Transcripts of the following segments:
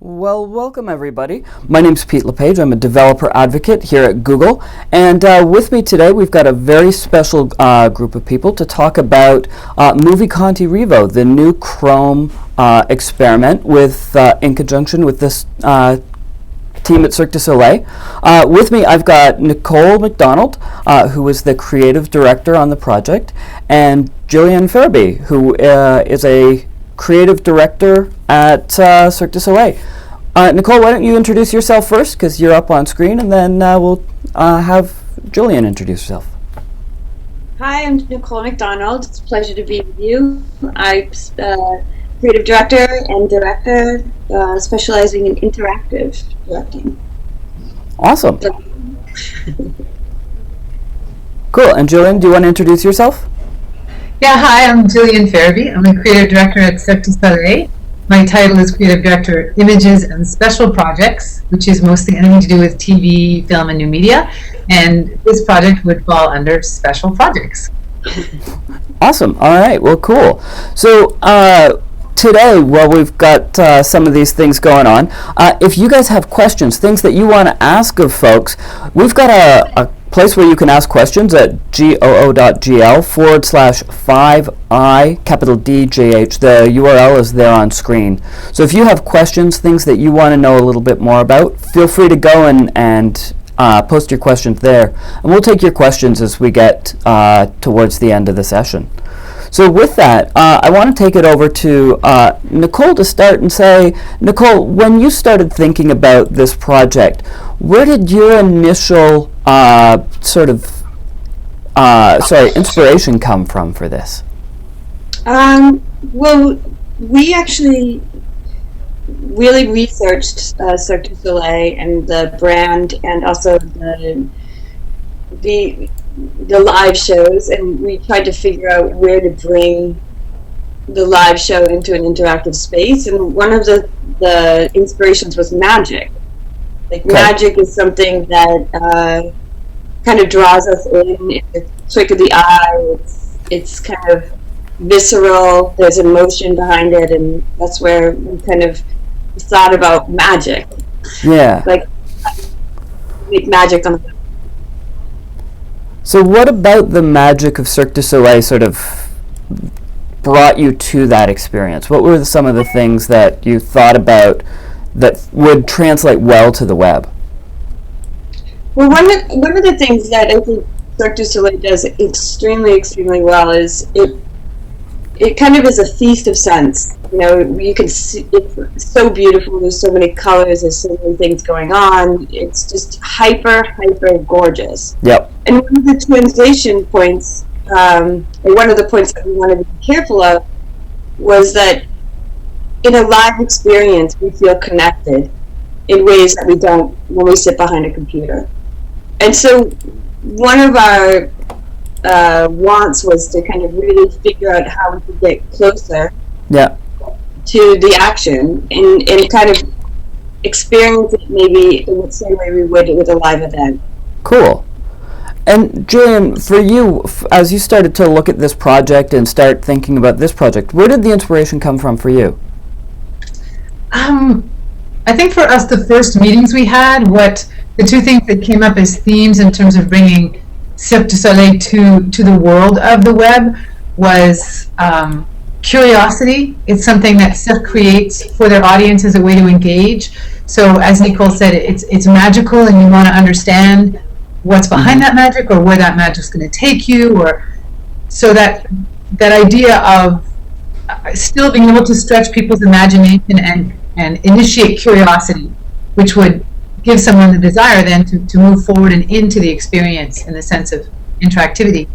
Well, welcome everybody. My name's Pete LePage. I'm a developer advocate here at Google, and with me today we've got a very special group of people to talk about Movi.Kanti.Revo, the new Chrome experiment with in conjunction with this team at Cirque du Soleil. With me I've got Nicole McDonald, who is the creative director on the project, and Gillian Ferrabee, who is a creative director at Cirque du Soleil. Nicole, why don't you introduce yourself first, because you're up on screen, and then we'll have Gillian introduce herself. Hi, I'm Nicole McDonald. It's a pleasure to be with you. I'm creative director and director specializing in interactive directing. Awesome. Cool. And Gillian, do you want to introduce yourself? Yeah, hi, I'm Gillian Ferrabee. I'm a creative director at Cirque du Soleil. My title is Creative Director, Images and Special Projects, which is mostly anything to do with TV, film, and new media. And this project would fall under Special Projects. Awesome. All right. Well, cool. So today, while we've got some of these things going on, if you guys have questions, things that you want to ask of folks, we've got a place where you can ask questions at goo.gl/5I_DJH. The URL is there on screen. So if you have questions, things that you want to know a little bit more about, feel free to go and post your questions there. And we'll take your questions as we get towards the end of the session. So with that, I want to take it over to Nicole to start and say, Nicole, when you started thinking about this project, where did your initial inspiration come from for this? Well, we actually really researched Cirque du Soleil and the brand, and also the live shows, and we tried to figure out where to bring the live show into an interactive space. And one of the inspirations was magic. Like, magic is something that kind of draws us in. It's a trick of the eye. It's kind of visceral. There's emotion behind it, and that's where we kind of thought about magic. Yeah. Like, make magic on the. So what about the magic of Cirque du Soleil sort of brought you to that experience? What were some of the things that you thought about that would translate well to the web? Well, one of the things that I think Cirque du Soleil does extremely well is it kind of is a feast of sense. You know, you can see it's so beautiful. There's so many colors. There's so many things going on. It's just hyper gorgeous. Yep. And one of the translation points, or one of the points that we wanted to be careful of, was that in a live experience, we feel connected in ways that we don't when we sit behind a computer. And so one of our wants was to kind of really figure out how we could get closer to the action and kind of experience it maybe in the same way we would with a live event. Cool. And Gillian, for you, as you started to look at this project and start thinking about this project, where did the inspiration come from for you? I think for us, the first meetings we had, the two things that came up as themes in terms of bringing Cirque du Soleil to the world of the web was curiosity. It's something that Cirque creates for their audience as a way to engage. So as Nicole said, it's magical, and you want to understand what's behind that magic, or where that magic's going to take you, or so that idea of still being able to stretch people's imagination and initiate curiosity, which would give someone the desire then to move forward and into the experience in the sense of interactivity.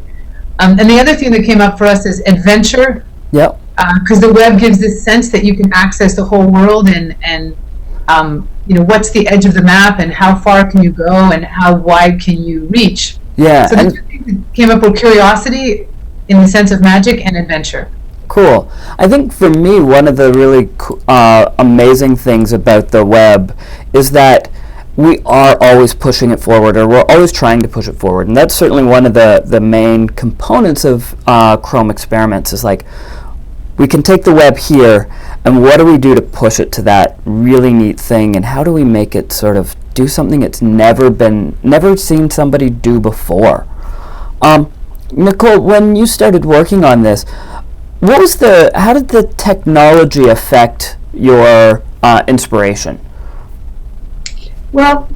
And the other thing that came up for us is adventure. Yep. Because the web gives this sense that you can access the whole world, and what's the edge of the map, and how far can you go, and how wide can you reach. Yeah. So the two things that came up with curiosity in the sense of magic and adventure. Cool. I think for me, one of the really amazing things about the web is that we are always pushing it forward, or we're always trying to push it forward. And that's certainly one of the main components of Chrome experiments, is like we can take the web here, and what do we do to push it to that really neat thing, and how do we make it sort of do something it's never seen somebody do before? Nicole, when you started working on this, how did the technology affect your inspiration? Well,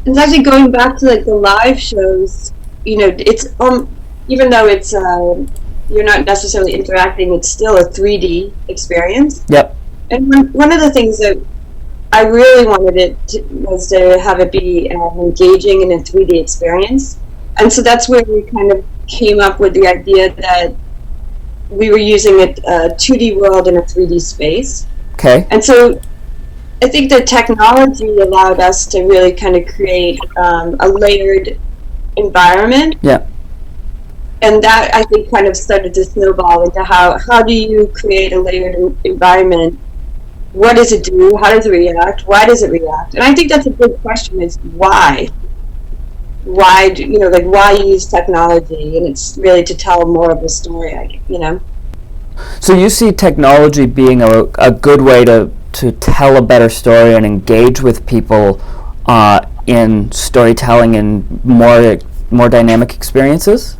it's actually going back to like the live shows. It's even though it's you're not necessarily interacting, it's still a 3D experience. Yep. And one of the things that I really wanted was to have it be engaging in a 3D experience. And so that's where we kind of came up with the idea that we were using a 2D world in a 3D space. Okay. And so I think the technology allowed us to really kind of create a layered environment. Yeah. And that, I think, kind of started to snowball into how do you create a layered environment? What does it do? How does it react? Why does it react? And I think that's a big question, is why? Why use technology? And it's really to tell more of a story, So you see technology being a good way to tell a better story and engage with people in storytelling and more dynamic experiences?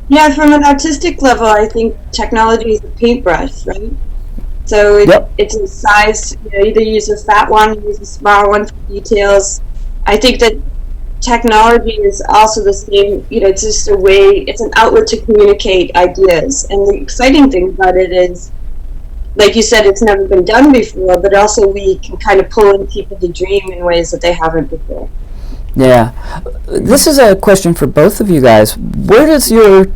Yeah, from an artistic level, I think technology is a paintbrush, right? So it's a size, either use a fat one, use a small one for details. I think that technology is also the same, it's just a way, it's an outlet to communicate ideas. And the exciting thing about it is, like you said, it's never been done before, but also we can kind of pull in people to dream in ways that they haven't before. Yeah. This is a question for both of you guys. Where does your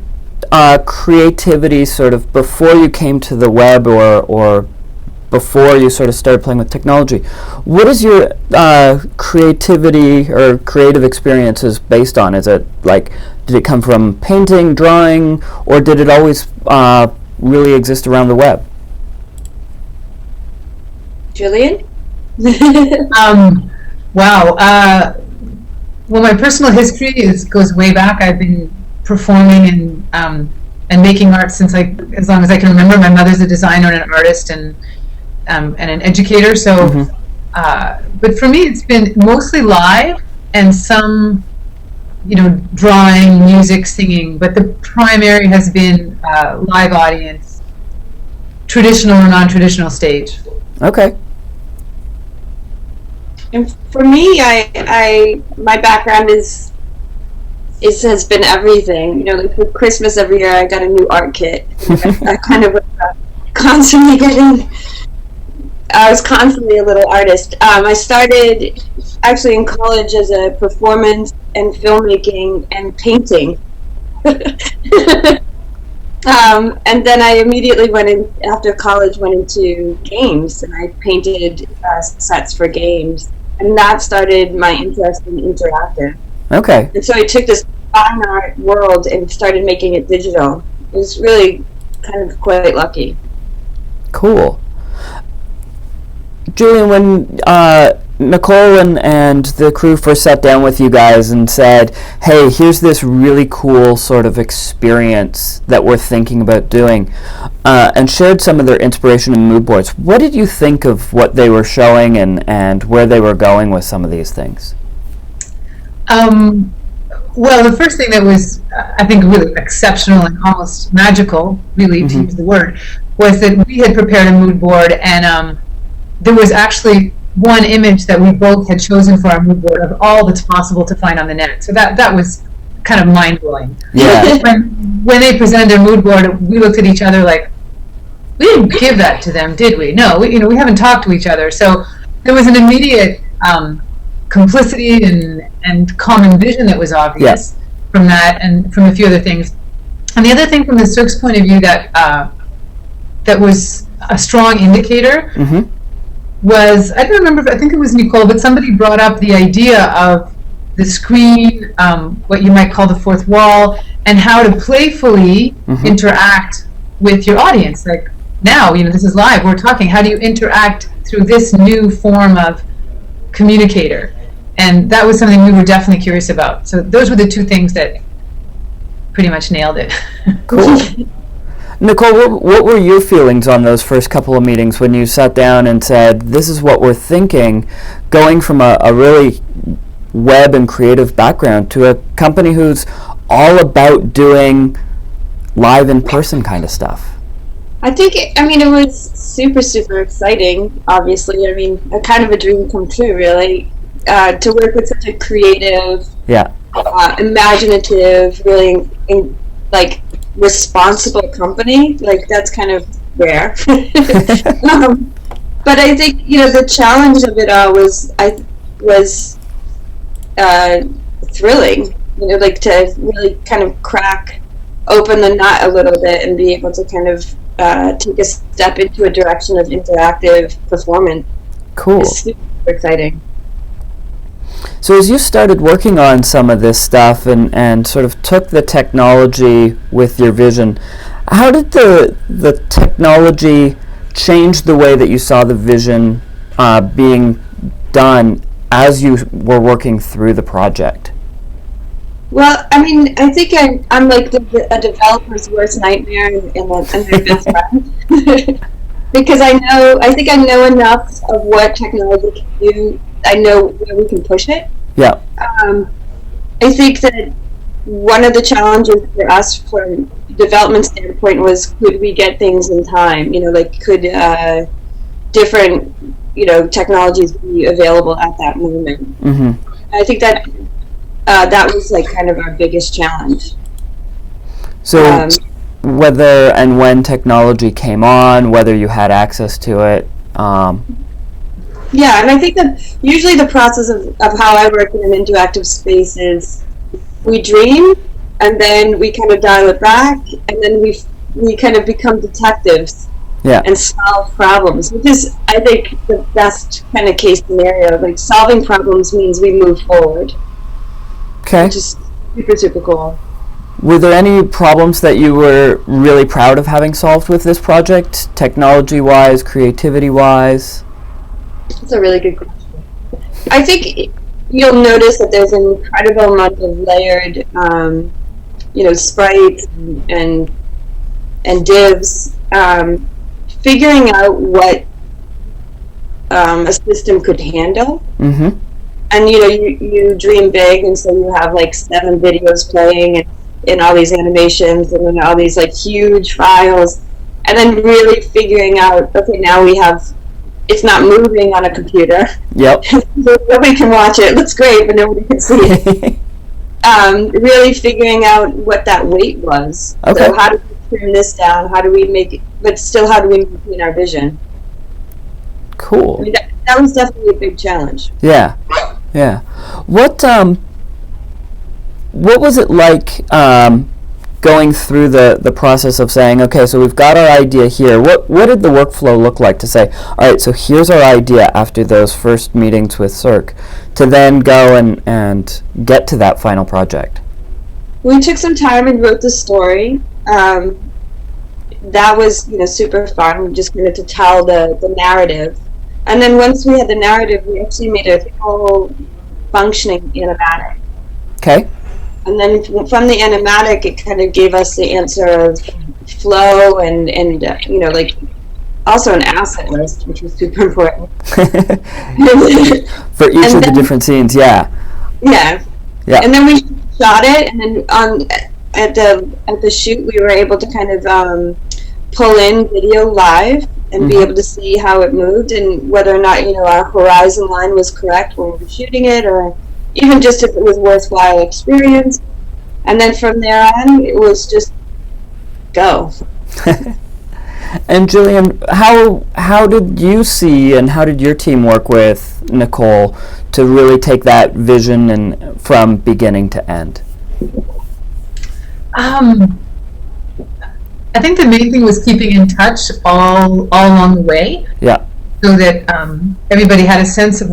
creativity sort of, before you came to the web or before you sort of started playing with technology, what is your creativity or creative experiences based on? Is it like, did it come from painting, drawing, or did it always really exist around the web? Gillian? Wow. Well, my personal history goes way back. I've been performing and making art since as long as I can remember. My mother's a designer and an artist and an educator. So, but for me, it's been mostly live and some, drawing, music, singing. But the primary has been live audience, traditional or non-traditional stage. Okay. And for me, my background has been everything. Like for Christmas every year, I got a new art kit. I kind of I was constantly a little artist. I started actually in college as a performance and filmmaking and painting. And then I immediately after college, went into games, and I painted sets for games. And that started my interest in interactive. Okay. And so I took this fine art world and started making it digital. It was really kind of quite lucky. Cool. Gillian, when Nicole and the crew first sat down with you guys and said, hey, here's this really cool sort of experience that we're thinking about doing, and shared some of their inspiration and mood boards, what did you think of what they were showing and where they were going with some of these things? Well, the first thing that was, I think, really exceptional and almost magical, really, to use the word, was that we had prepared a mood board, and there was actually one image that we both had chosen for our mood board of all that's possible to find on the net. So that was kind of mind-blowing. Yeah. When they presented their mood board, we looked at each other like, we didn't give that to them, did we? No, we haven't talked to each other. So there was an immediate complicity and common vision that was obvious from that, and from a few other things. And the other thing from the Cirque's point of view that was a strong indicator was, I don't remember, I think it was Nicole, but somebody brought up the idea of the screen, what you might call the fourth wall, and how to playfully interact with your audience. Like, now, this is live, we're talking, how do you interact through this new form of communicator? And that was something we were definitely curious about. So those were the two things that pretty much nailed it. Cool. Nicole, what were your feelings on those first couple of meetings when you sat down and said, this is what we're thinking, going from a really web and creative background to a company who's all about doing live in-person kind of stuff? I think, it was super, super exciting, obviously. A kind of a dream come true, really, to work with such a creative, imaginative, really, responsible company. That's kind of rare. But I think, the challenge of it all was thrilling, to really kind of crack open the nut a little bit and be able to kind of take a step into a direction of interactive performance. Cool. It's super exciting. So as you started working on some of this stuff and sort of took the technology with your vision, how did the technology change the way that you saw the vision being done as you were working through the project? Well, I think I'm like a developer's worst nightmare and their best friend. Because I think I know enough of what technology can do. I know where we can push it. Yeah. I think that one of the challenges for us from a development standpoint was, could we get things in time? Could different, technologies be available at that moment? Mm-hmm. I think that that was kind of our biggest challenge. So whether and when technology came on, whether you had access to it. Yeah, and I think that usually the process of how I work in an interactive space is we dream, and then we kind of dial it back, and then we kind of become detectives and solve problems, which is, I think, the best kind of case scenario. Solving problems means we move forward. Okay. Which is super, super cool. Were there any problems that you were really proud of having solved with this project, technology-wise, creativity-wise? That's a really good question. I think you'll notice that there's an incredible amount of layered, sprites and divs. Figuring out what a system could handle. Mm-hmm. And you dream big, and so you have 7 videos playing and all these animations and then all these huge files, and then really figuring out, okay, now it's not moving on a computer. Yep. Nobody can watch it. It looks great, but nobody can see it. Really figuring out what that weight was. Okay. So how do we trim this down? How do we make it, but still how do we maintain our vision? Cool. That was definitely a big challenge. Yeah. Yeah. What was it like going through the process of saying, okay, so we've got our idea here. What did the workflow look like to say, all right, so here's our idea after those first meetings with Cirque, to then go and get to that final project? We took some time and wrote the story. That was super fun. We just wanted to tell the narrative. And then once we had the narrative, we actually made a whole functioning animatic. Okay. And then from the animatic, it kind of gave us the answer of flow and also an asset list, which was super important. For each of the different scenes, yeah. Yeah. Yeah. And then we shot it, and then at the shoot, we were able to kind of pull in video live and be able to see how it moved and whether or not our horizon line was correct when we were shooting it, or even just if it was worthwhile experience. And then from there on, it was just go. And Gillian, how did you see and how did your team work with Nicole to really take that vision and from beginning to end? I think the main thing was keeping in touch all along the way. Yeah. So that everybody had a sense of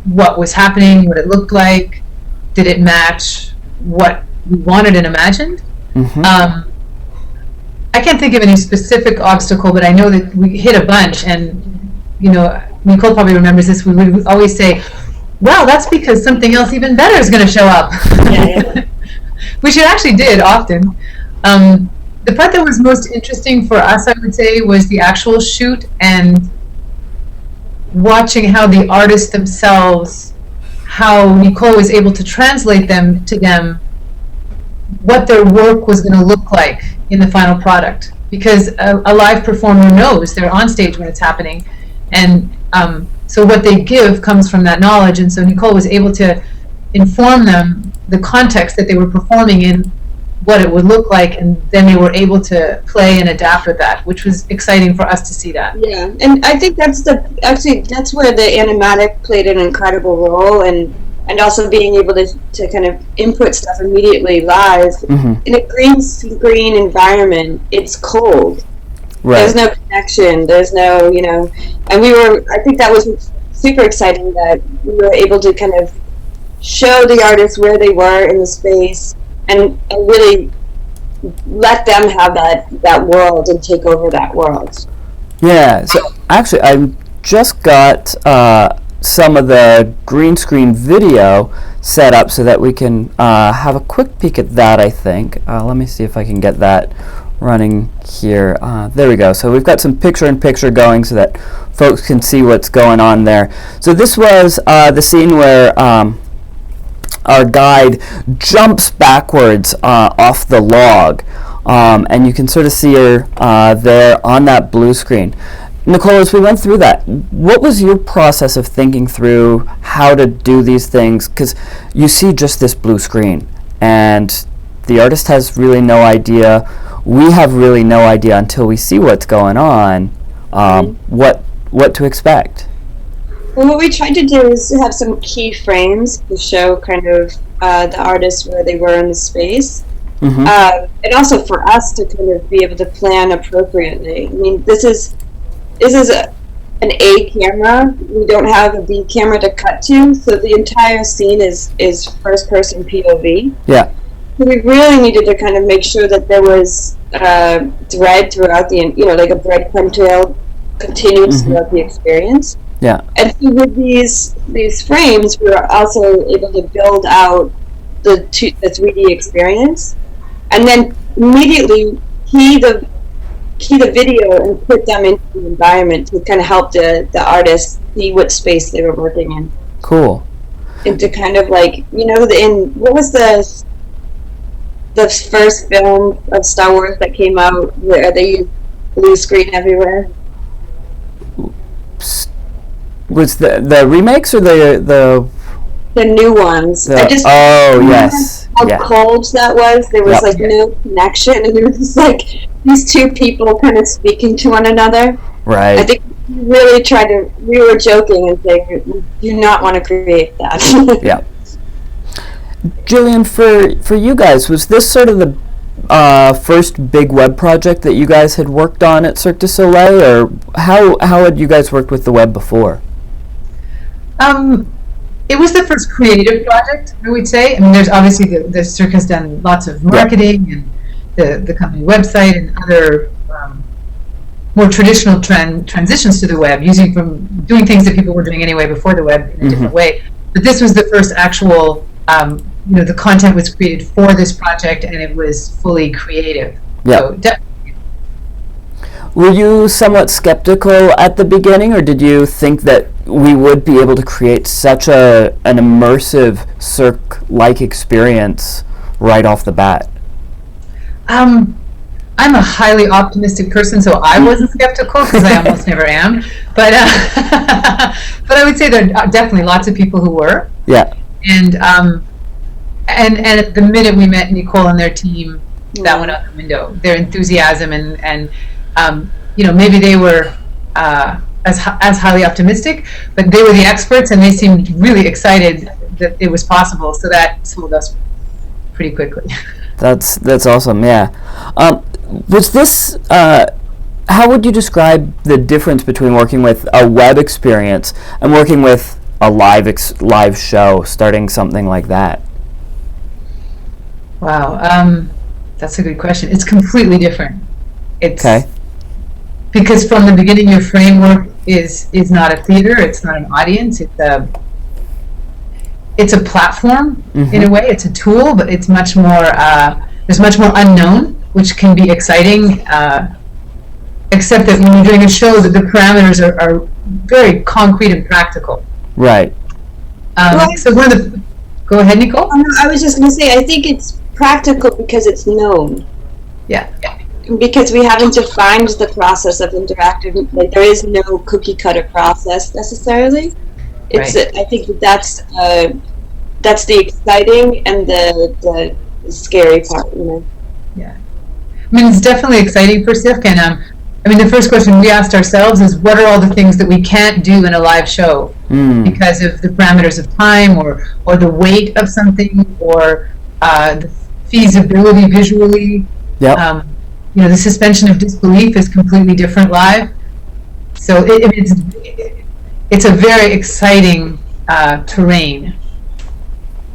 what was happening, what it looked like. Did it match what we wanted and imagined? Mm-hmm. I can't think of any specific obstacle, but I know that we hit a bunch, and Nicole probably remembers this. We would always say, well, that's because something else even better is going to show up. Yeah. Which it actually did often. The part that was most interesting for us, I would say, was the actual shoot and watching how the artists themselves, how Nicole was able to translate them to them, what their work was going to look like in the final product. Because a live performer knows they're on stage when it's happening, and so what they give comes from that knowledge. And so Nicole was able to inform them the context that they were performing in, what it would look like, and then they were able to play and adapt with that, which was exciting for us to see that. Yeah, and I think that's that's where the animatic played an incredible role, and also being able to kind of input stuff immediately live. In a green screen environment, it's cold. Right. There's no connection. There's no, and I think that was super exciting that we were able to kind of show the artists where they were in the space and really let them have that world and take over that world. Yeah, so actually I just got some of the green screen video set up so that we can have a quick peek at that, I think. Let me see if I can get that running here. There we go. So we've got some picture-in-picture going so that folks can see what's going on there. So this was the scene where our guide jumps backwards off the log, and you can sort of see her there on that blue screen. Nicole, as we went through that, what was your process of thinking through how to do these things? Because you see just this blue screen, and the artist has really no idea. We have really no idea until we see what's going on, what to expect. Well, what we tried to do is have some key frames to show kind of the artists where they were in the space. And also for us to kind of be able to plan appropriately. I mean, this is an A camera. We don't have a B camera to cut to, so the entire scene is first person POV. Yeah. So we really needed to kind of make sure that there was thread throughout like a breadcrumb trail continues throughout the experience. Yeah. And so with these frames, we were also able to build out the 3D experience, and then immediately key the video and put them into the environment to kind of help the artists see what space they were working in. Cool. And to kind of like, what was the first film of Star Wars that came out where they used blue screen everywhere? Was the remakes or the new ones? Yes. How cold that was. There was no connection, and there was just like these two people kind of speaking to one another. Right. I think we really we were joking and saying, we do not want to create that. Yeah. Gillian, for you guys, was this sort of the first big web project that you guys had worked on at Cirque du Soleil, or how had you guys worked with the web before? It was the first creative project, I would say. I mean, there's obviously the Cirque has done lots of marketing and the company website and other more traditional transitions to the web, doing things that people were doing anyway before the web in a different way. But this was the first actual, the content was created for this project, and it was fully creative. Yeah. So definitely. Were you somewhat skeptical at the beginning, or did you think that we would be able to create such an immersive Cirque-like experience right off the bat? I'm a highly optimistic person, so I wasn't skeptical because I almost never am. But I would say there are definitely lots of people who were. Yeah. And at the minute we met Nicole and their team, that went out the window. Their enthusiasm and maybe they were as highly optimistic, but they were the experts and they seemed really excited that it was possible. So that sold us pretty quickly. That's awesome. Yeah. Was this? How would you describe the difference between working with a web experience and working with a live show, starting something like that? Wow, that's a good question. It's completely different. Because from the beginning, your framework is not a theater. It's not an audience. It's a platform in a way. It's a tool, but it's much more. There's much more unknown which can be exciting, except that when you're doing a show, that the parameters are very concrete and practical. Right. So one of the, go ahead, Nicole. I was just going to say, I think it's practical because it's known. Yeah. Because we haven't defined the process of interactive, like there is no cookie cutter process necessarily. It's I think that's the exciting and the scary part, you know. Yeah. I mean, it's definitely exciting for Cirque, and I mean, the first question we asked ourselves is, what are all the things that we can't do in a live show because of the parameters of time, or the weight of something, or the feasibility visually. Yep. You know, the suspension of disbelief is completely different live. So it's a very exciting terrain.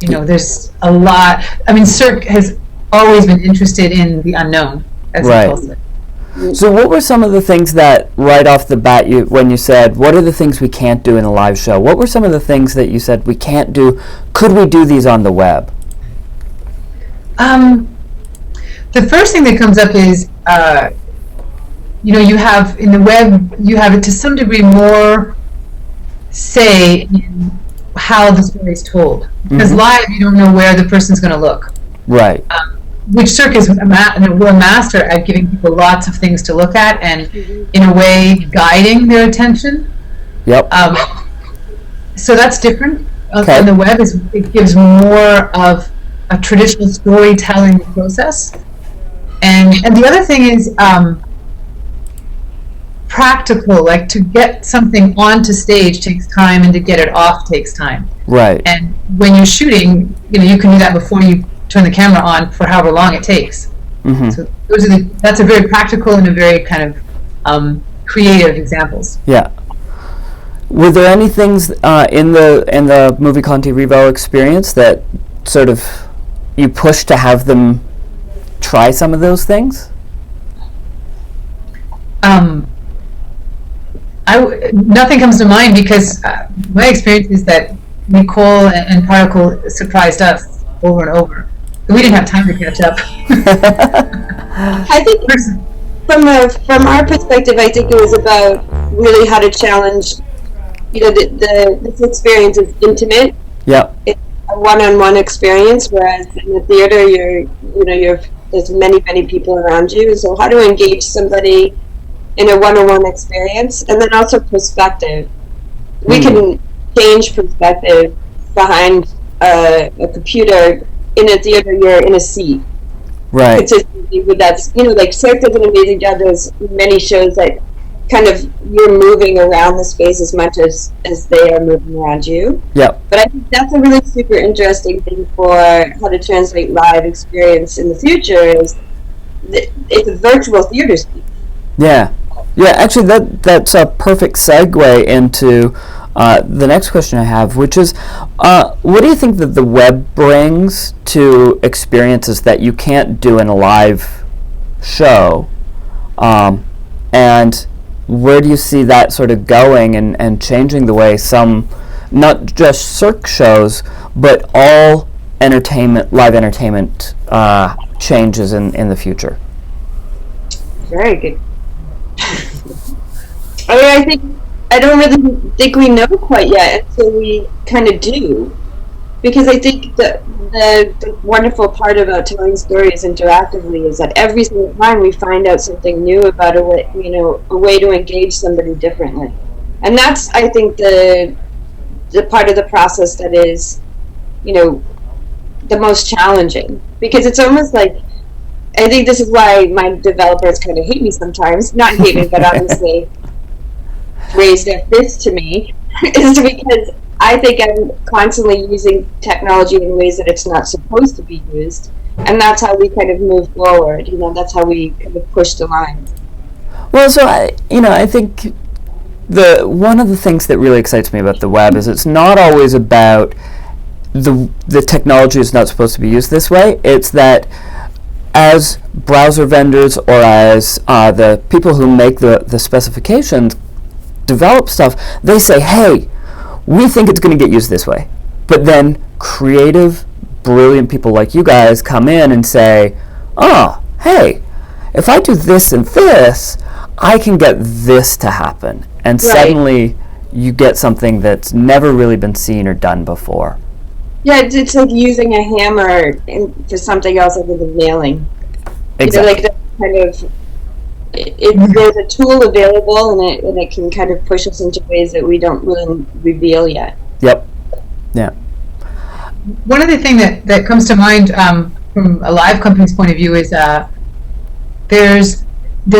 You know, there's a lot. I mean, Cirque has always been interested in the unknown, as Nicole said. So what were some of the things that, right off the bat, when you said, what are the things we can't do in a live show? What were some of the things that you said we can't do? Could we do these on the web? The first thing that comes up is, you know, you have, in the web, you have it to some degree more say in how the story is told. Because live, you don't know where the person's going to look. Right. Which Cirque is we're a master at giving people lots of things to look at and, in a way, guiding their attention. Yep. So that's different. On the web, it gives more of a traditional storytelling process. And the other thing is practical, like to get something onto stage takes time, and to get it off takes time. Right. And when you're shooting, you know, you can do that before you turn the camera on for however long it takes. So that's a very practical and a very kind of creative examples. Yeah. Were there any things in the Movi.Kanti.Revo experience that sort of you pushed to have them try some of those things? Nothing comes to mind, because my experience is that Nicole and Particle surprised us over and over. We didn't have time to catch up. I think from our perspective, I think it was about really how to challenge, you know, this experience is intimate. Yeah. It's a one-on-one experience, whereas in the theater, there's many people around you. So how to engage somebody in a one-on-one experience, and then also perspective. We can change perspective behind a computer. In a theater, you're in a seat. Right. Consistently with that, you know, like Cirque does an amazing job. There's many shows that kind of you're moving around the space as much as they are moving around you. Yep. But I think that's a really super interesting thing for how to translate live experience in the future is it's a virtual theater space. Yeah. Yeah, actually that's a perfect segue into the next question I have, which is, what do you think that the web brings to experiences that you can't do in a live show? And where do you see that sort of going and changing the way some, not just Cirque shows, but all live entertainment changes in the future? Very good. I mean, I don't really think we know quite yet until we kind of do, because I think the wonderful part about telling stories interactively is that every single time we find out something new about a way to engage somebody differently, and that's, I think, the part of the process that is, you know, the most challenging, because it's almost like, I think this is why my developers kind of hate me sometimes. Not hate me, but obviously raise their fist to me, is because I think I'm constantly using technology in ways that it's not supposed to be used. And that's how we kind of move forward. You know, that's how we kind of push the lines. Well, so I think one of the things that really excites me about the web is it's not always about the technology is not supposed to be used this way. It's that as browser vendors or as the people who make the specifications develop stuff, they say, hey, we think it's going to get used this way. But then creative, brilliant people like you guys come in and say, oh, hey, if I do this and this, I can get this to happen. And suddenly you get something that's never really been seen or done before. Yeah, it's like using a hammer for something else other than nailing. Exactly. Like that kind of, there's a tool available, and it can kind of push us into ways that we don't really reveal yet. Yep. Yeah. One other thing that comes to mind from a live company's point of view is there's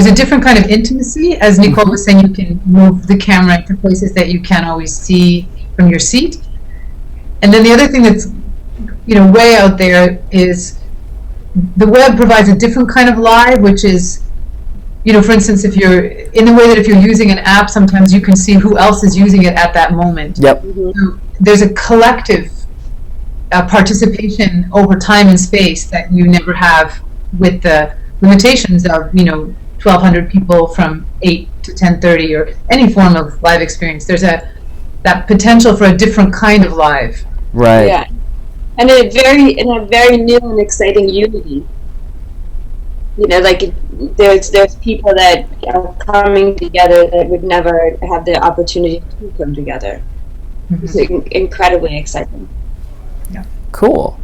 a different kind of intimacy. As Nicole was saying, you can move the camera into places that you can't always see from your seat. And then the other thing that's, way out there is the web provides a different kind of live, which is, for instance, if you're using an app, sometimes you can see who else is using it at that moment. Yep. So there's a collective participation over time and space that you never have with the limitations of, 1,200 people from 8 to 10:30 or any form of live experience. There's that potential for a different kind of live. Right. Yeah, and in a very new and exciting unity. Like there's people that are coming together that would never have the opportunity to come together. It's incredibly exciting. Yeah. Cool.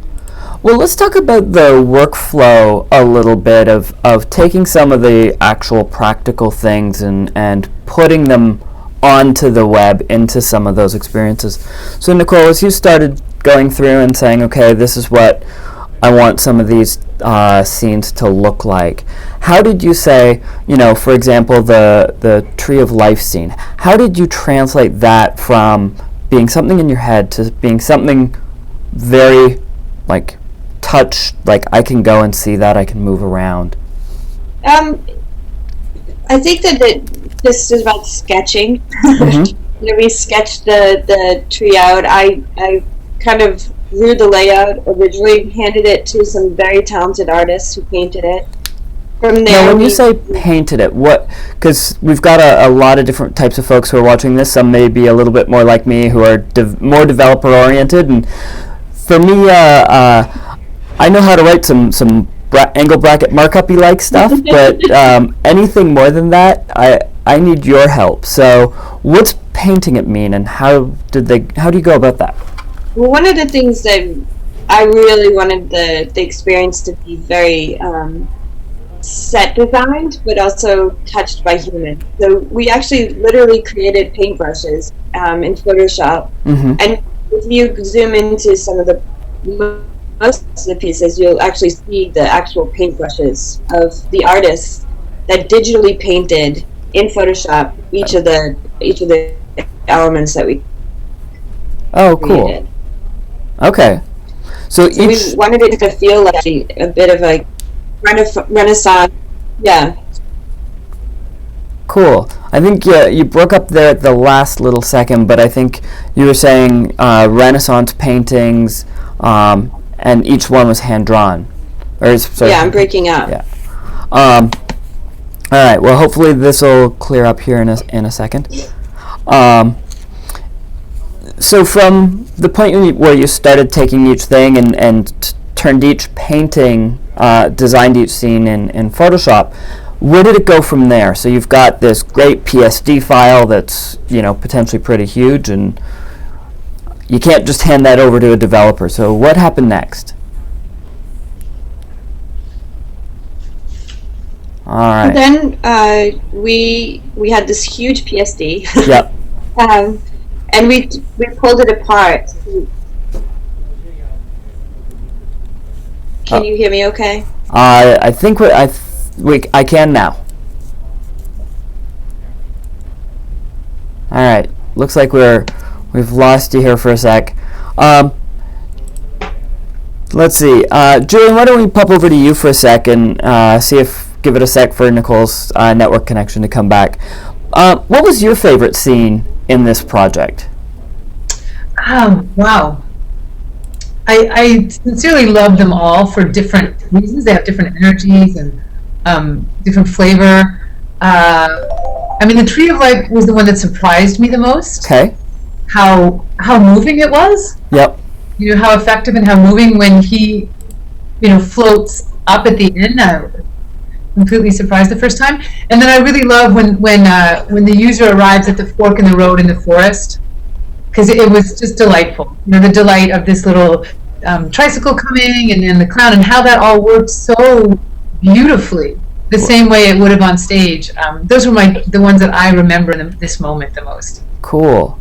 Well, let's talk about the workflow a little bit of taking some of the actual practical things and putting them onto the web into some of those experiences. So Nicole, as you started going through and saying, okay, this is what I want some of these scenes to look like, how did you say, for example, the Tree of Life scene, how did you translate that from being something in your head to being something very touch, I can go and see that, I can move around? I think that this is about sketching. We sketched the tree out. I kind of drew the layout originally, handed it to some very talented artists who painted it. From there, now, when you say painted it, because we've got a lot of different types of folks who are watching this. Some may be a little bit more like me, who are more developer oriented, and for me, I know how to write some angle bracket markup-y like stuff, but anything more than that, I need your help. So what's painting it mean, and how do you go about that? Well, one of the things that I really wanted the experience to be very set designed, but also touched by humans. So we actually literally created paintbrushes in Photoshop, and if you zoom into some of the most of the pieces, you'll actually see the actual paintbrushes of the artists that digitally painted in Photoshop each of the elements that we created. Okay, so we wanted it to feel like a bit of a Renaissance. Yeah. Cool. I think you broke up there at the last little second, but I think you were saying Renaissance paintings, and each one was hand drawn. Yeah, I'm breaking up. Yeah. All right. Well, hopefully this will clear up here in a second. So from the point where you started taking each thing and turned each painting, designed each scene in Photoshop, where did it go from there? So you've got this great PSD file that's potentially pretty huge, and you can't just hand that over to a developer. So what happened next? All right. Then we had this huge PSD. Yep. And we pulled it apart. Can you hear me okay? I think I can now. All right. Looks like we've lost you here for a sec. Let's see. Gillian, why don't we pop over to you for a sec and give it a sec for Nicole's network connection to come back. What was your favorite scene in this project? Wow. I sincerely love them all for different reasons. They have different energies and different flavor. The Tree of Life was the one that surprised me the most. Okay. How moving it was. Yep. How effective and how moving when he, floats up at the end. completely surprised the first time. And then I really love when the user arrives at the fork in the road in the forest, because it was just delightful. You know, the delight of this little tricycle coming, and then the clown, and how that all worked so beautifully, the same way it would have on stage. Those were the ones that I remember this moment the most. Cool.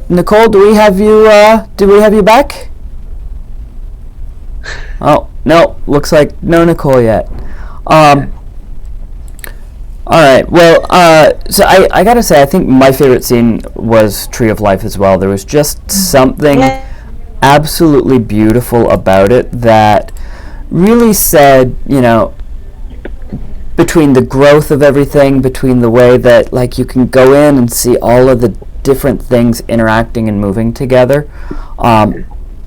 Nicole, do we have you back? Oh, no, looks like no Nicole yet. All right, well, so I gotta say, I think my favorite scene was Tree of Life as well. There was just something absolutely beautiful about it that really said, you know, between the growth of everything, between the way that, like, you can go in and see all of the different things interacting and moving together.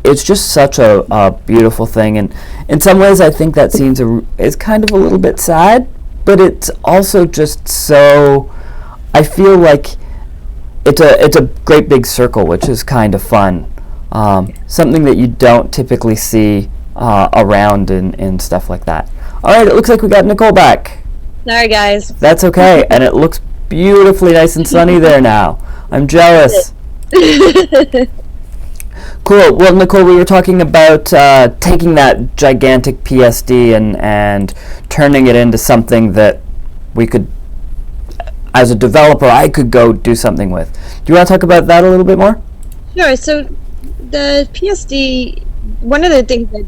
It's just such a beautiful thing, and in some ways I think that scene is kind of a little bit sad, but it's also just so, I feel like it's a great big circle, which is kind of fun. Something that you don't typically see around and stuff like that. Alright, it looks like we got Nicole back. Sorry guys. That's okay, and it looks beautifully nice and sunny there now. I'm jealous. Cool. Well, Nicole, we were talking about taking that gigantic PSD and turning it into something that we could, as a developer, I could go do something with. Do you want to talk about that a little bit more? Sure. So the PSD, one of the things that,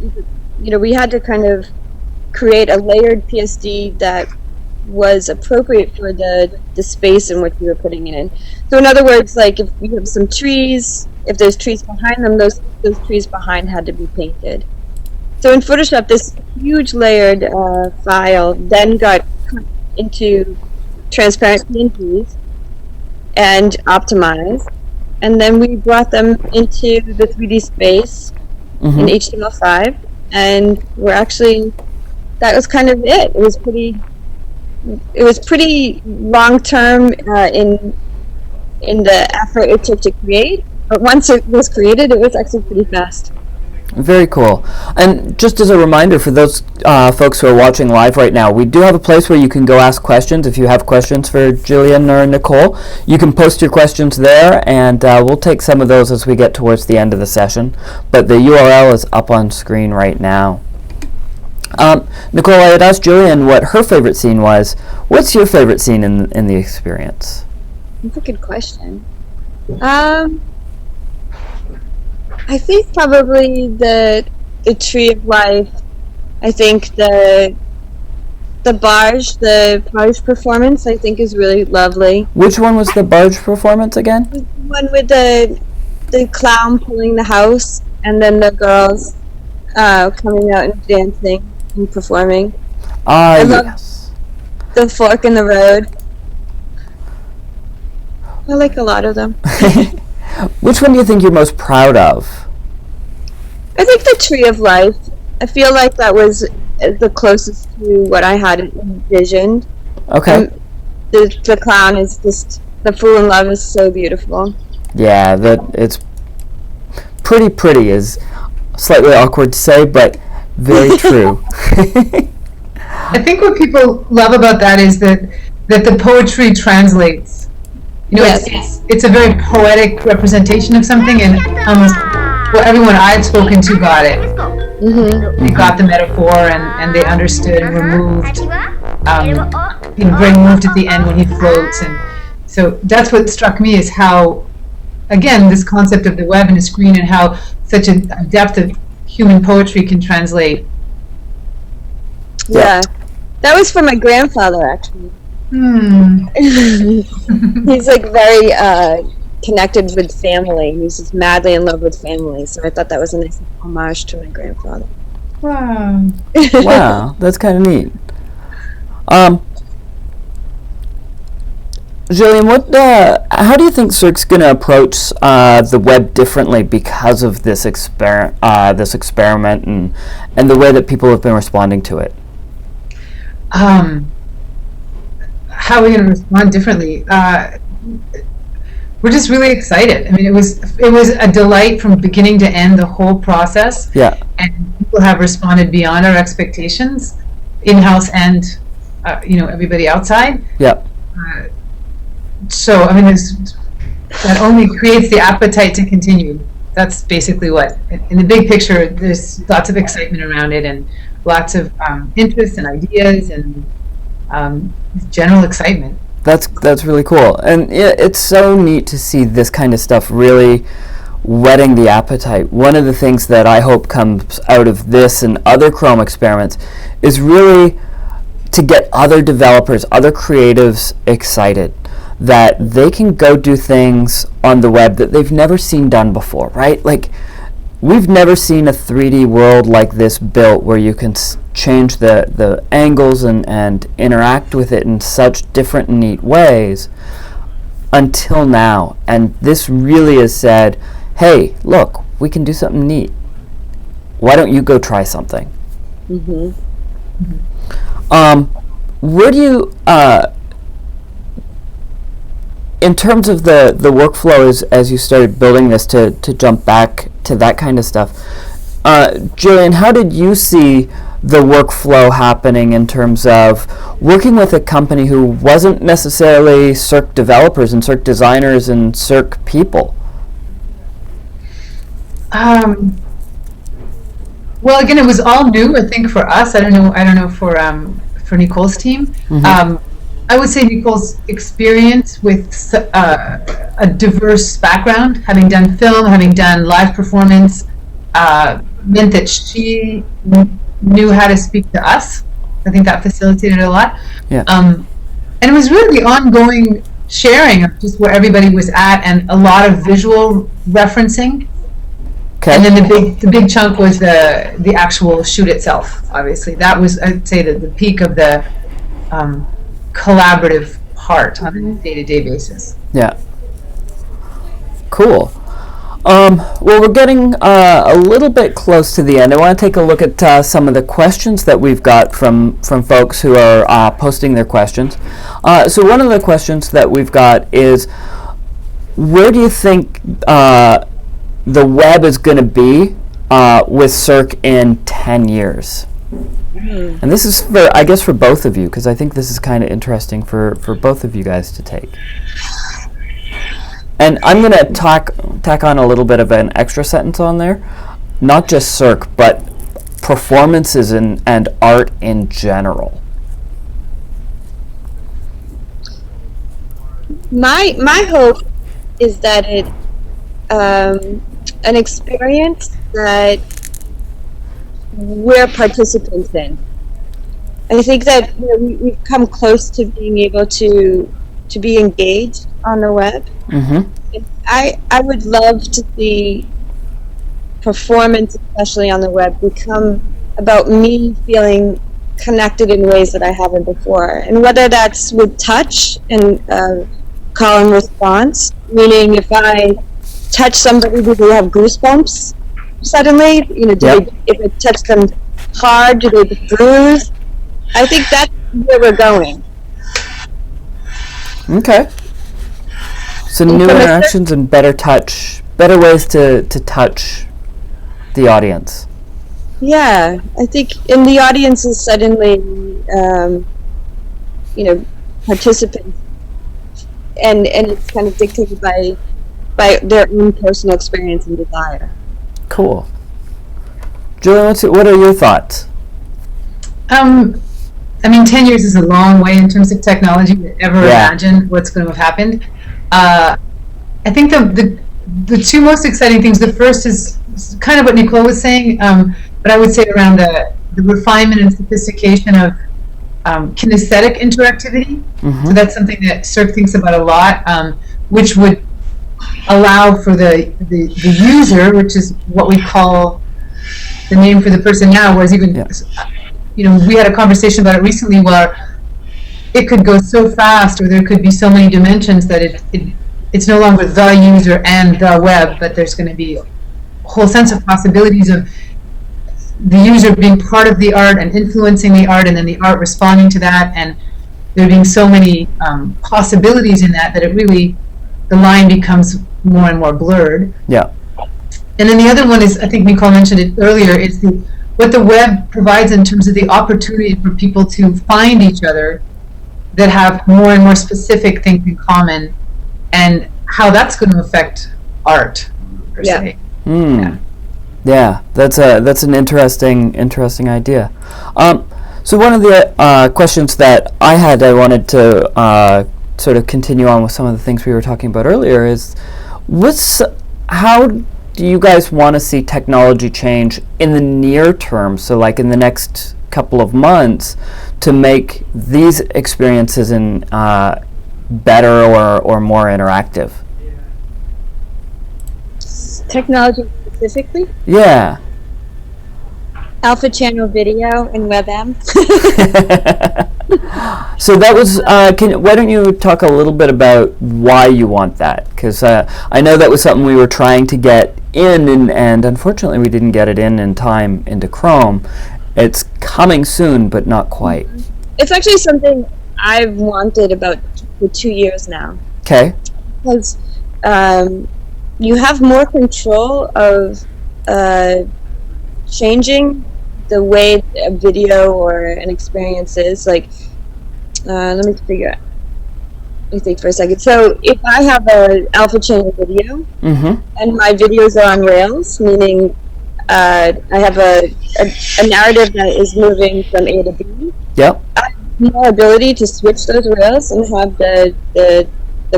you know, we had to kind of create a layered PSD that was appropriate for the space in which we were putting it in. So in other words, like if we have some trees, if there's trees behind them, those trees behind had to be painted. So in Photoshop, this huge layered file then got cut into transparent PNGs and optimized, and then we brought them into the 3D space in HTML5, and that was kind of it. It was pretty long term in the effort it took to create, but once it was created, it was actually pretty fast. Very cool. And just as a reminder for those folks who are watching live right now, we do have a place where you can go ask questions. If you have questions for Gillian or Nicole, you can post your questions there, and we'll take some of those as we get towards the end of the session. But the URL is up on screen right now. Nicole, I had asked Gillian what her favorite scene was. What's your favorite scene in the experience? That's a good question. I think probably the Tree of Life. I think the barge performance, I think, is really lovely. Which one was the barge performance again? The one with the clown pulling the house, and then the girls coming out and dancing and performing. I Yes. love the fork in the road. I like a lot of them. Which one do you think you're most proud of? I think the Tree of Life. I feel like that was the closest to what I had envisioned. Okay. The clown is just, the fool in love is so beautiful. Yeah, it's pretty is slightly awkward to say, but very true. I think what people love about that is that the poetry translates. You know, Yes. it's a very poetic representation of something, and almost everyone I've spoken to got it. They got the metaphor, and they understood and were moved. Very moved at the end when he floats, and so that's what struck me, is how, again, this concept of the web and the screen, and how such a depth of human poetry can translate. Yeah. That was from my grandfather, actually. He's like very connected with family. He's just madly in love with family. So I thought that was a nice homage to my grandfather. Wow. Wow, that's kind of neat. Gillian, how do you think Cirque's going to approach the web differently because of this experiment and the way that people have been responding to it? How are we going to respond differently? We're just really excited. I mean, it was a delight from beginning to end, the whole process. Yeah. And people have responded beyond our expectations, in-house and everybody outside. Yep. So, I mean, that only creates the appetite to continue. That's basically what, in the big picture, there's lots of excitement around it and lots of interest and ideas and general excitement. That's really cool. And it's so neat to see this kind of stuff really whetting the appetite. One of the things that I hope comes out of this and other Chrome experiments is really to get other developers, other creatives excited that they can go do things on the web that they've never seen done before, right? Like, we've never seen a 3D world like this built where you can change the angles and interact with it in such different and neat ways until now. And this really has said, hey, look, we can do something neat. Why don't you go try something? Mm-hmm. Where do you, in terms of the workflow as you started building this, to jump back to that kind of stuff, Gillian, how did you see the workflow happening in terms of working with a company who wasn't necessarily Cirque developers and Cirque designers and Cirque people? Well, again, it was all new, I think, for us. I don't know for Nicole's team. Mm-hmm. I would say Nicole's experience with a diverse background, having done film, having done live performance, meant that she knew how to speak to us. I think that facilitated a lot. Yeah. And it was really the ongoing sharing of just where everybody was at and a lot of visual referencing. Okay. And then the big chunk was the actual shoot itself. Obviously, that was, I'd say, the peak of the collaborative part on a day-to-day basis. Yeah. Cool. Well, we're getting a little bit close to the end. I want to take a look at some of the questions that we've got from folks who are posting their questions. So one of the questions that we've got is, where do you think the web is going to be with Cirque in 10 years? And this is, I guess, for both of you, because I think this is kind of interesting for both of you guys to take. And I'm going to tack on a little bit of an extra sentence on there. Not just Cirque, but performances and art in general. My hope is that it an experience that we're participants in. I think that we've come close to being able to be engaged on the web. Mm-hmm. I would love to see performance, especially on the web, become about me feeling connected in ways that I haven't before. And whether that's with touch and call and response, meaning if I touch somebody, do they have goosebumps suddenly? If I touch them hard, do they bruise? I think that's where we're going. Okay. So new interactions and better touch, better ways to touch the audience. Yeah, I think in the audience is suddenly, participants, and it's kind of dictated by their own personal experience and desire. Cool. Julian, what are your thoughts? 10 years is a long way in terms of technology to ever imagine what's going to have happened. I think the two most exciting things, the first is kind of what Nicole was saying, but I would say around the refinement and sophistication of kinesthetic interactivity. Mm-hmm. So that's something that Cirque thinks about a lot, which would allow for the user, which is what we call the name for the person now, whereas even, we had a conversation about it recently where it could go so fast, or there could be so many dimensions that it's no longer the user and the web, but there's going to be a whole sense of possibilities of the user being part of the art and influencing the art, and then the art responding to that, and there being so many possibilities in that it really, the line becomes more and more blurred. Yeah. And then the other one is, I think Nicole mentioned it earlier, is the what the web provides in terms of the opportunity for people to find each other that have more and more specific things in common, and how that's going to affect art per se. Yeah, that's an interesting idea. So one of the questions that I had, I wanted to sort of continue on with some of the things we were talking about earlier, is how do you guys want to see technology change in the near term, so like in the next couple of months, to make these experiences better or more interactive? Technology specifically? Yeah. Alpha channel video and WebM. So that was, why don't you talk a little bit about why you want that? Because I know that was something we were trying to get in, and unfortunately we didn't get it in time into Chrome. It's coming soon, but not quite. It's actually something I've wanted for 2 years now. Okay. Because you have more control of changing the way a video or an experience is. Like, let me think for a second. So if I have an alpha channel video and my videos are on rails, meaning I have a narrative that is moving from A to B, yep, I have more ability to switch those rails and have the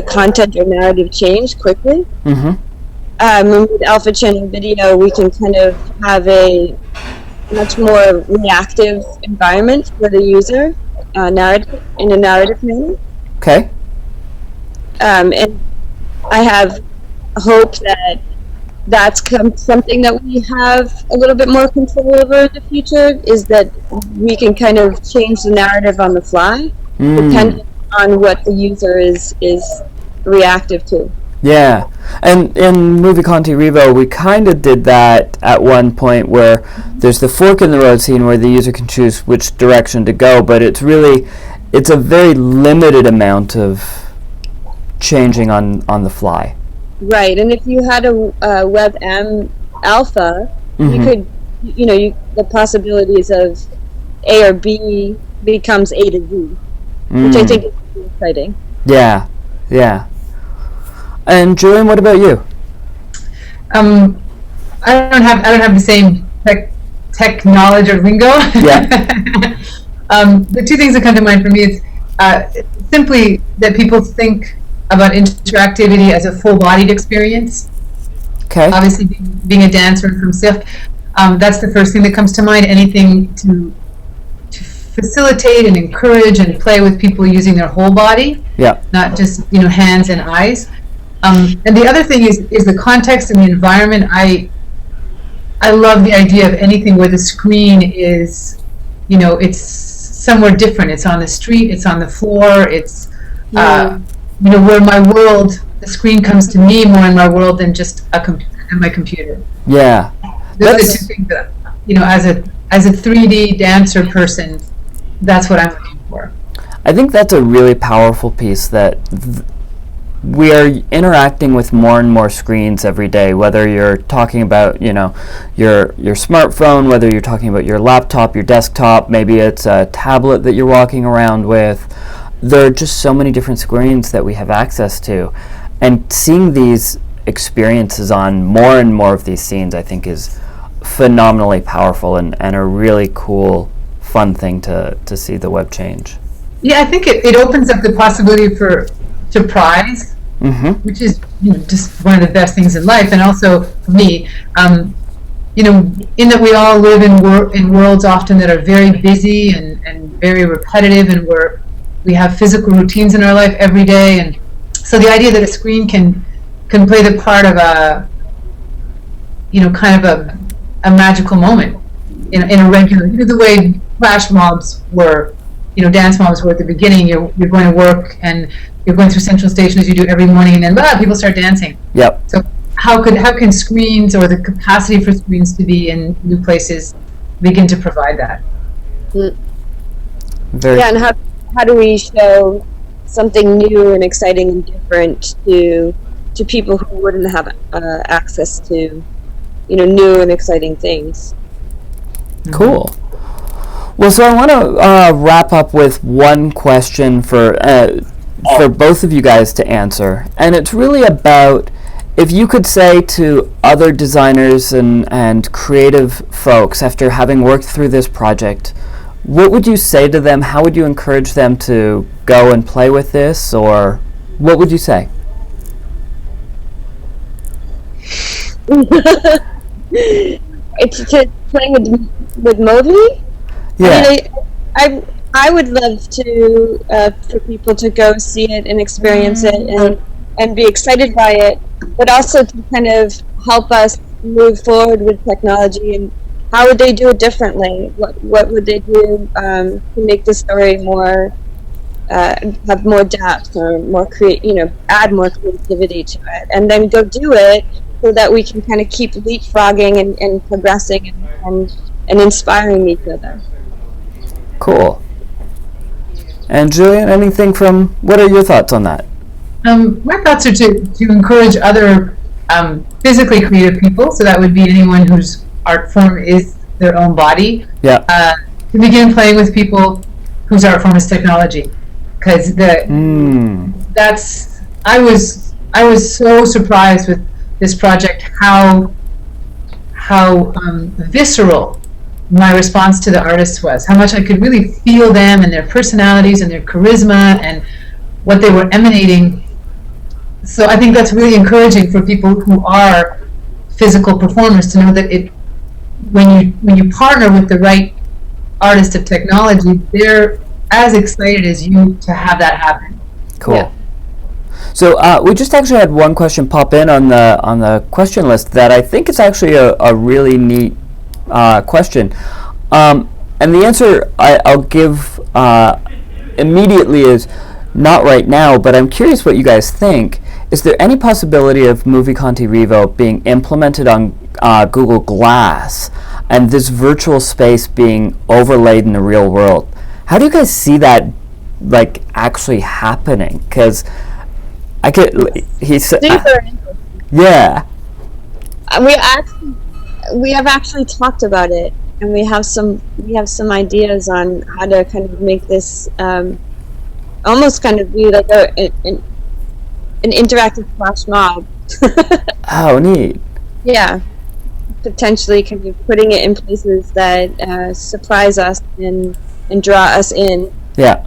content or narrative change quickly. With alpha channel video, we can kind of have a much more reactive environment for the user, in a narrative manner. Okay. And I have hope that that's something that we have a little bit more control over in the future, is that we can kind of change the narrative on the fly, depending on what the user is reactive to. Yeah, and in Movi.Kanti.Revo, we kind of did that at one point, where there's the fork in the road scene where the user can choose which direction to go, but it's a very limited amount of changing on the fly. Right, and if you had a WebM alpha, you could, the possibilities of A or B becomes A to Z, which I think is really exciting. Yeah, yeah. And Gillian, what about you? I don't have the same tech knowledge or lingo. Yeah. The two things that come to mind for me is simply that people think about interactivity as a full-bodied experience. Okay. Obviously, being a dancer from Cirque, that's the first thing that comes to mind. Anything to facilitate and encourage and play with people using their whole body, not just hands and eyes. And the other thing is the context and the environment. I love the idea of anything where the screen is, it's somewhere different. It's on the street, it's on the floor, it's, where my world, the screen comes to me more in my world than just my computer. Yeah. Those are the two things that, as a 3D dancer person, that's what I'm looking for. I think that's a really powerful piece, that we are interacting with more and more screens every day, whether you're talking about, your smartphone, whether you're talking about your laptop, your desktop, maybe it's a tablet that you're walking around with. There are just so many different screens that we have access to. And seeing these experiences on more and more of these scenes, I think, is phenomenally powerful and a really cool, fun thing to see the web change. Yeah, I think it opens up the possibility for surprise, which is just one of the best things in life. And also for me, in that we all live in worlds often that are very busy and very repetitive, and we have physical routines in our life every day. And so the idea that a screen can play the part of a kind of a magical moment in a regular, the way flash mobs were, dance mobs were at the beginning. You're going to work and you're going through Central Station as you do every morning, and then people start dancing. Yep. So how can screens, or the capacity for screens to be in new places, begin to provide that? And how do we show something new and exciting and different to people who wouldn't have access to new and exciting things? Cool. Well, so I want to wrap up with one question for both of you guys to answer, and it's really about if you could say to other designers and creative folks after having worked through this project, what would you say to them? How would you encourage them to go and play with this, or what would you say? It's to play with Movi. Yeah. I would love to for people to go see it and experience it and be excited by it, but also to kind of help us move forward with technology and how would they do it differently? What would they do to make the story more have more depth or more add more creativity to it, and then go do it so that we can kind of keep leapfrogging and progressing and inspiring each other. Cool. And Gillian, anything from, what are your thoughts on that? My thoughts are to encourage other physically creative people, so that would be anyone whose art form is their own body, Yeah. to begin playing with people whose art form is technology. Because I was so surprised with this project how visceral my response to the artists was, how much I could really feel them and their personalities and their charisma and what they were emanating. So I think that's really encouraging for people who are physical performers to know that when you partner with the right artist of technology, they're as excited as you to have that happen. Cool. Yeah. So we just actually had one question pop in on the question list that I think is actually a really neat question. And the answer I'll give immediately is not right now, but I'm curious what you guys think. Is there any possibility of Movi.Kanti.Revo being implemented on Google Glass and this virtual space being overlaid in the real world? How do you guys see that like actually happening? Because I could, he said, yeah. We have actually talked about it, and we have some ideas on how to kind of make this almost kind of be like an interactive flash mob. Oh, neat. Yeah, potentially kind of putting it in places that surprise us and draw us in. Yeah.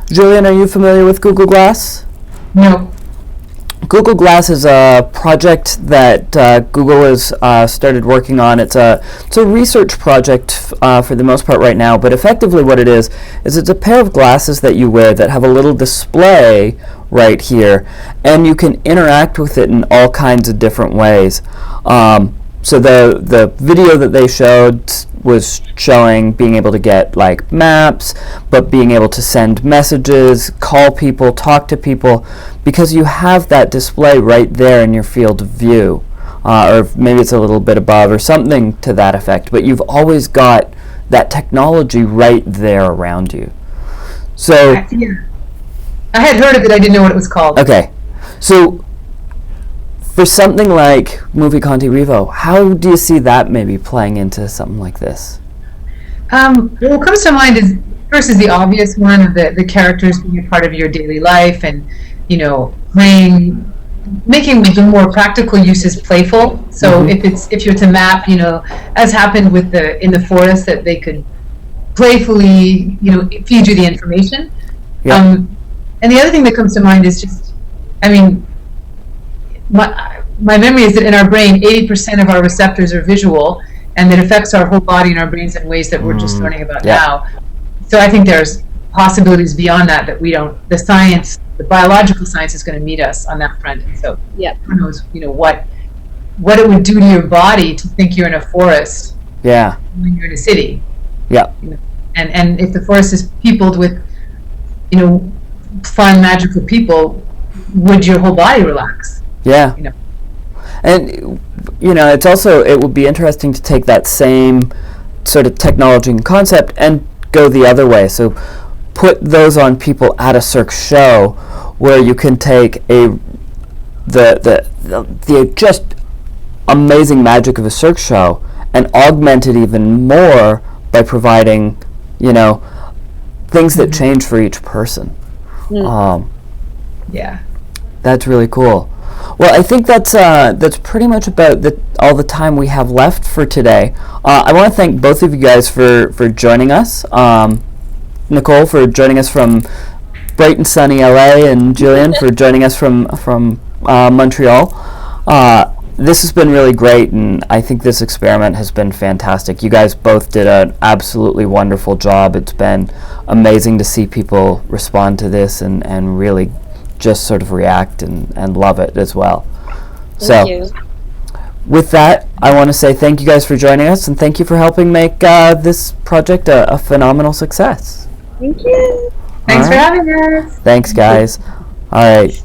Gillian, are you familiar with Google Glass? No. Google Glass is a project that Google has started working on. It's a research project for the most part right now, but effectively what it is it's a pair of glasses that you wear that have a little display right here, and you can interact with it in all kinds of different ways. So the video that they showed was showing being able to get like maps, but being able to send messages, call people, talk to people, because you have that display right there in your field of view, or maybe it's a little bit above or something to that effect, but you've always got that technology right there around you. So I had heard of it, I didn't know what it was called. Okay, so for something like Movi.Kanti.Revo, how do you see that maybe playing into something like this? What comes to mind is, first is the obvious one of the characters being a part of your daily life and, making the more practical uses playful. So if you're to map, as happened with in the forest, that they could playfully, feed you the information. Yeah. And the other thing that comes to mind is just, my memory is that in our brain, 80% of our receptors are visual, and that affects our whole body and our brains in ways that we're just learning about now. So I think there's possibilities beyond that we don't, the biological science is going to meet us on that front. And so who knows, what it would do to your body to think you're in a forest when you're in a city. Yeah. And if the forest is peopled with, fun, magical people, would your whole body relax? Yeah. And it's also, it would be interesting to take that same sort of technology and concept and go the other way. So put those on people at a Cirque show where you can take the just amazing magic of a Cirque show and augment it even more by providing, things that change for each person. Yeah. That's really cool. Well, I think that's pretty much about all the time we have left for today. I want to thank both of you guys for joining us. Nicole for joining us from bright and sunny LA, and Gillian for joining us from Montreal. This has been really great, and I think this experiment has been fantastic. You guys both did an absolutely wonderful job. It's been amazing to see people respond to this and really just sort of react and love it as well. Thank you. With that, I want to say thank you guys for joining us, and thank you for helping make this project a phenomenal success. Thank you. Thanks for having us. Thanks, guys. All right.